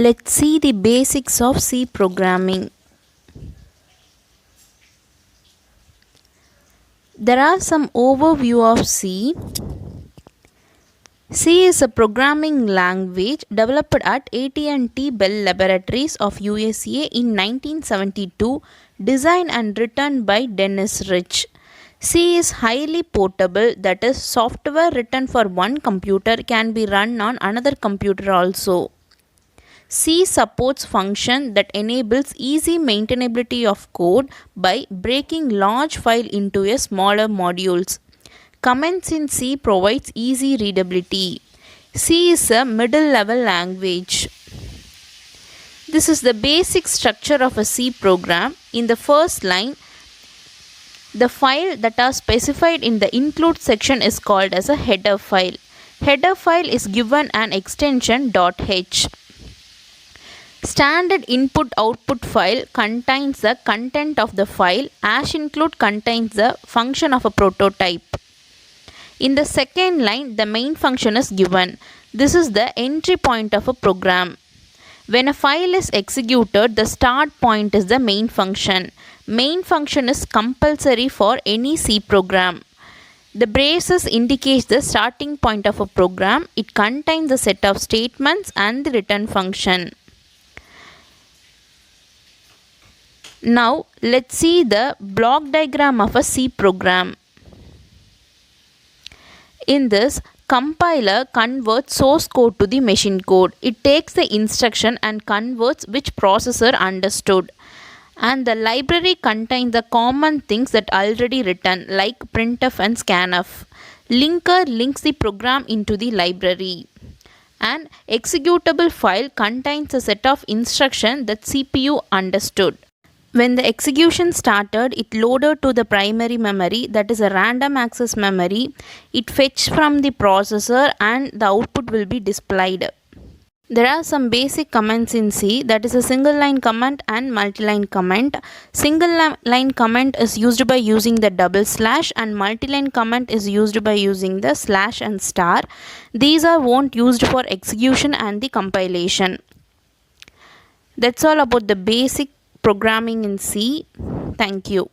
Let's see the basics of C programming. There are some overview of C. C is a programming language developed at AT&T Bell Laboratories of USA in 1972, designed and written by Dennis Rich. C is highly portable, that is, software written for one computer can be run on another computer also. C supports function that enables easy maintainability of code by breaking large file into a smaller modules. Comments in C provides easy readability. C is a middle level language. This is the basic structure of a C program. In the first line, the file that are specified in the include section is called as a header file. Header file is given an extension .h. Standard input-output file contains the content of the file. #include contains the function of a prototype. In the second line, the main function is given. This is the entry point of a program. When a file is executed, the start point is the main function. Main function is compulsory for any C program. The braces indicates the starting point of a program. It contains a set of statements and the return function. Now let's see the block diagram of a C program. In this, compiler converts source code to the machine code. It takes the instruction and converts which processor understood. And the library contains the common things that already written like printf and scanf. Linker links the program into the library. An executable file contains a set of instructions that CPU understood. When the execution started, it loaded to the primary memory, that is a random access memory. It fetched from the processor and the output will be displayed. There are some basic commands in C, that is a single line comment and multi-line comment. Single line comment is used by using the double slash and multi-line comment is used by using the slash and star. These are won't used for execution and the compilation. That's all about the basic programming in C. Thank you.